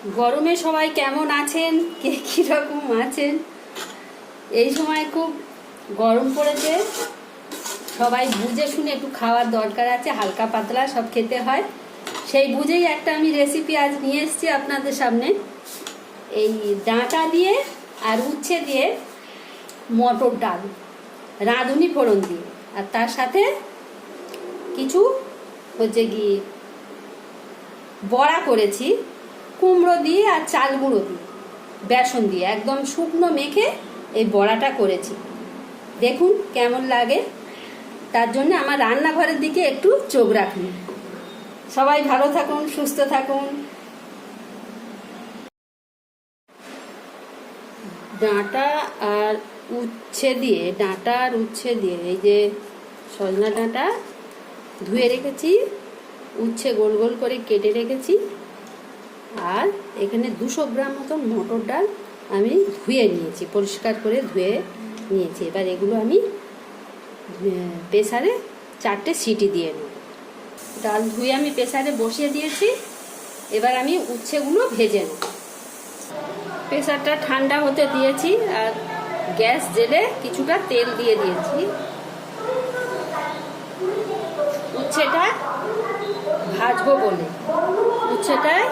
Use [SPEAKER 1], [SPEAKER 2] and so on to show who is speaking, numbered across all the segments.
[SPEAKER 1] গরমে সবাই কেমন আছেন, কে কীরকম আছেন? এই সময় খুব গরম পড়েছে, সবাই বুঝে শুনে একটু খাওয়ার দরকার আছে, হালকা পাতলা সব খেতে হয়। সেই বুঝেই একটা আমি রেসিপি আজ নিয়ে এসেছি আপনাদের সামনে। এই ডাঁটা দিয়ে আর উচ্ছে দিয়ে মটর ডাল, রাঁধুনি ফোড়ন দিয়ে, আর তার সাথে কিছু হচ্ছে কি বড়া করেছি কুমড়ো দিয়ে আর চাল গুঁড়ো দিয়ে, বেসন দিয়ে একদম শুকনো মেখে এই বড়াটা করেছি। দেখুন কেমন লাগে। তার জন্য আমার রান্নাঘরের দিকে একটু চোখ রাখুন। সবাই ভালো থাকুন, সুস্থ থাকুন। ডাঁটা আর উচ্ছে দিয়ে, ডাঁটা আর উচ্ছে দিয়ে, এই যে সজনা ডাঁটা ধুয়ে রেখেছি, উচ্ছে গোল গোল করে কেটে রেখেছি, আর এখানে 200 গ্রাম মতন মটর ডাল আমি ধুয়ে নিয়েছি, পরিষ্কার করে ধুয়ে নিয়েছি। এবার এগুলো আমি প্রেসারে 4টে সিটি দিয়ে নেব। ডাল ধুয়ে আমি প্রেসারে বসিয়ে দিয়েছি, এবার আমি উচ্ছেগুলো ভেজে নেব। প্রেসারটা ঠান্ডা হতে দিয়েছি আর গ্যাস জেলে কিছুটা তেল দিয়ে দিয়েছি। উচ্ছেটা ভাজবো বলে উচ্ছেটায়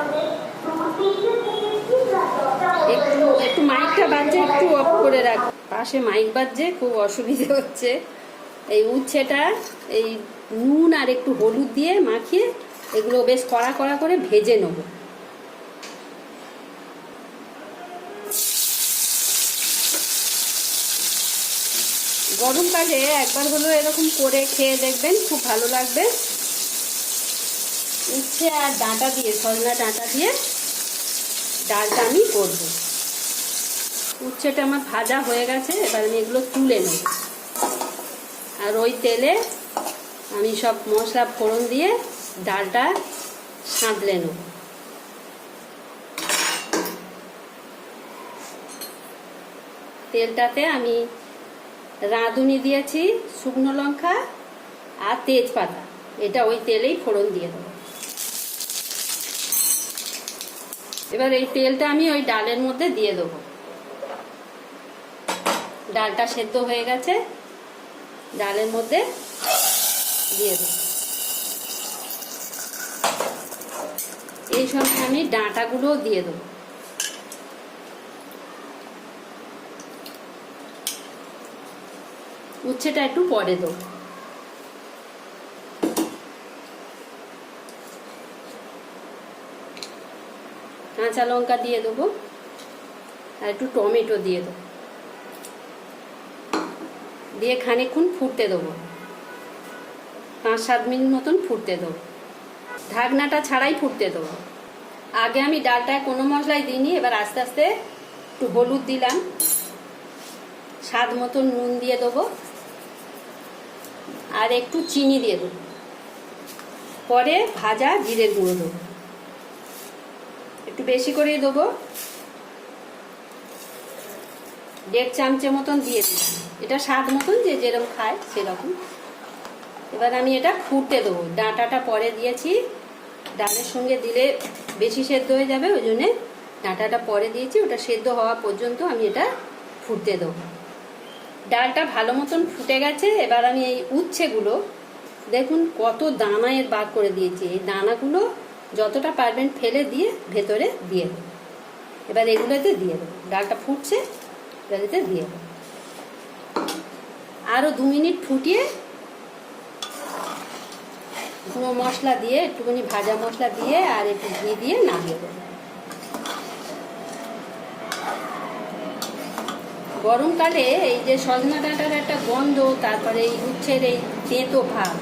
[SPEAKER 1] একটু মাইকটা বাজছে, একটু অফ করে রাখ, পাশে মাইক বাজছে, খুব অসুবিধে হচ্ছে। এই উচ্ছেটা এই নুন আর একটু হলুদ দিয়ে মাখিয়ে এগুলো বেশ কড়া কড়া করে ভেজে নেব। গরমকালে একবার হলো এরকম করে খেয়ে দেখবেন, খুব ভালো লাগবে। উচ্ছে আর ডাঁটা দিয়ে, সজনা ডাঁটা দিয়ে ডালটা আমি করবো। উচ্ছেটা আমার ভাজা হয়ে গেছে, এবার আমি এগুলো তুলে নেব। আর ওই তেলে আমি সব মশলা ফোড়ন দিয়ে ডালটা সাঁতলে নেব। তেলটাতে আমি রাঁধুনি দিয়েছি, শুকনো লঙ্কা আর তেজপাতা, এটা ওই তেলেই ফোড়ন দিয়ে দেবো। এবার এই তেলটা আমি ওই ডালের মধ্যে দিয়ে দেবো। ডালটা সেদ্ধ হয়ে গেছে, ডালের মধ্যে দিয়ে দেবো। এই সঙ্গে আমি ডাঁটাগুলোও দিয়ে দেবো। উচ্ছেটা একটু পরে দেবো। কাঁচা লঙ্কা দিয়ে দেবো আর একটু টমেটো দিয়ে দেবো, দিয়ে খানিকক্ষণ ফুটতে দেবো, 5-7 মিনিট মতন ফুটতে দেবো। ঢাকনাটা ছাড়াই ফুটতে দেবো। আগে আমি ডালটায় কোনো মশলাই দিইনি, এবার আস্তে আস্তে একটু হলুদ দিলাম, স্বাদ মতন নুন দিয়ে দেবো, আর একটু চিনি দিয়ে দেবো। পরে ভাজা জিরের গুঁড়ো দেবো, একটু বেশি করেই দেবো, 1.5 চামচে মতন দিয়ে দিলাম। এটা স্বাদ মতন যে যেরকম খায় সেরকম। এবার আমি এটা ফুটতে দেবো। ডাঁটাটা পরে দিয়েছি, ডালের সঙ্গে দিলে বেশি সেদ্ধ হয়ে যাবে, ওই জন্যে ডাঁটাটা পরে দিয়েছি। ওটা সেদ্ধ হওয়া পর্যন্ত আমি এটা ফুটতে দেবো। ডালটা ভালো মতন ফুটে গেছে। এবার আমি এই উচ্ছেগুলো দেখুন কত দানা এর বার করে দিয়েছি, এই দানাগুলো যতটা পারবেন ফেলে দিয়ে ভেতরে দিয়ে দেবো। এবার এগুলোতে দিয়ে দেবো। ডালটা ফুটছে, এবার এতে দিয়ে দেবো। আরও 2 মিনিট ফুটিয়ে গুঁড়ো মশলা দিয়ে, একটুখানি ভাজা মশলা দিয়ে আর একটু ঘি দিয়ে নামিয়ে দেবো। গরমকালে এই যে সজনা ডাঁটার একটা গন্ধ, তারপরে এই উচ্ছের এই তেঁতো ভাব,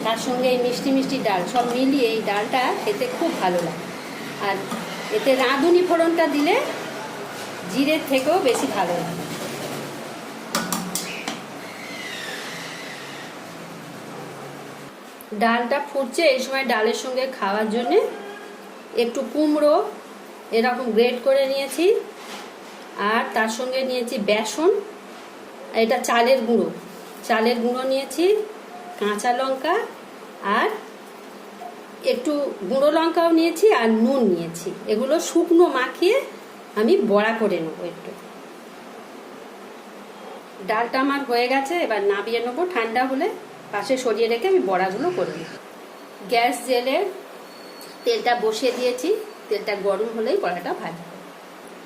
[SPEAKER 1] তার সঙ্গে এই মিষ্টি মিষ্টি ডাল, সব মিলিয়ে এই ডালটা খেতে খুব ভালো লাগে। আর এতে রাঁধুনি ফোড়নটা দিলে জিরের থেকেও বেশি ভালো লাগে। ডালটা ফুটছে, এই সময় ডালের সঙ্গে খাওয়ার জন্যে একটু কুমড়ো এরকম গ্রেট করে নিয়েছি, আর তার সঙ্গে নিয়েছি বেসন, এটা চালের গুঁড়ো নিয়েছি, কাঁচা লঙ্কা আর একটু গুঁড়ো লঙ্কাও নিয়েছি আর নুন নিয়েছি, এগুলো শুকনো মাখিয়ে আমি বড়া করে নেবো। একটু ডালটা আমার হয়ে গেছে, এবার নামিয়ে নেবো, ঠান্ডা হলে পাশে সরিয়ে রেখে আমি বড়াগুলো করে নেব। গ্যাস জেলে তেলটা বসিয়ে দিয়েছি, তেলটা গরম হলেই বড়াটা ভাজবো।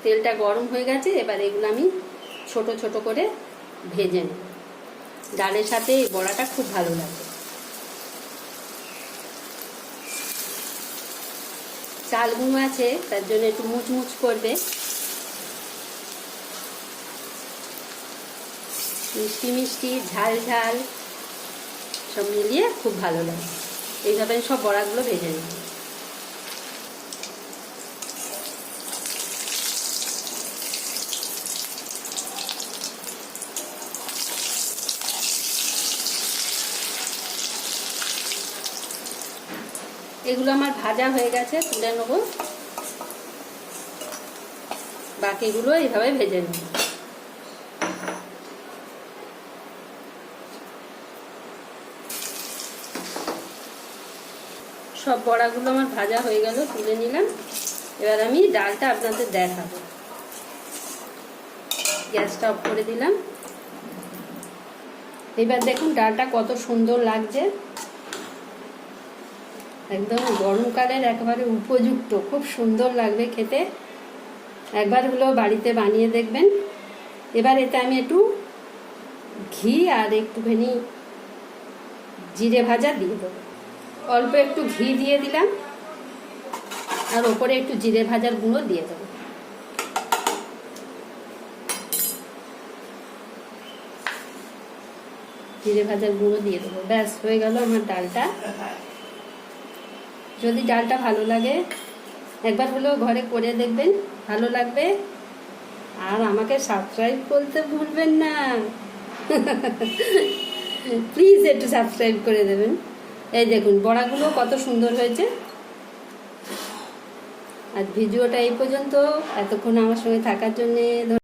[SPEAKER 1] তেলটা গরম হয়ে গেছে, এবার এগুলো আমি ছোট ছোট করে ভেজে নেব। ডালের সাথে এই বড়াটা খুব ভালো লাগে। চাল গুঁড়ো আছে, তার জন্য একটু মুচমুচ করবে, মিষ্টি মিষ্টি ঝাল ঝাল সব মিলিয়ে খুব ভালো লাগে। এইভাবে সব বড়াগুলো ভেজে নেব। এগুলো আমার ভাজা হয়ে গেছে, তুলে নেব। বাকিগুলো এইভাবে ভেজে নেব। সব বড়াগুলো আমার ভাজা হয়ে গেল, তুলে নিলাম। এবার আমি ডালটা আপনাদের দেখাবো। গ্যাসটা অফ করে দিলাম। এবার দেখুন ডালটা কত সুন্দর লাগছে, একদম গরমকালের একেবারে উপযুক্ত, খুব সুন্দর লাগবে খেতে। একবার হলেও বাড়িতে বানিয়ে দেখবেন। এবার এতে আমি একটু ঘি আর একটুখানি জিরে ভাজা দিয়ে দেবো। অল্প একটু ঘি দিয়ে দিলাম, আর ওপরে একটু জিরে ভাজার গুঁড়ো দিয়ে দেবো। জিরে ভাজার গুঁড়ো দিয়ে দেবো, ব্যাস হয়ে গেল আমার ডালটা। যদি ডালটা ভালো লাগে একবার হলেও ঘরে করে দেখবেন, ভালো লাগবে। আর আমাকে সাবস্ক্রাইব করতে ভুলবেন না, প্লিজ একটু সাবস্ক্রাইব করে দেবেন। এই দেখুন বড়াগুলো কত সুন্দর হয়েছে। আর ভিডিওটা এই পর্যন্ত, এতক্ষণ আমার সঙ্গে থাকার জন্যে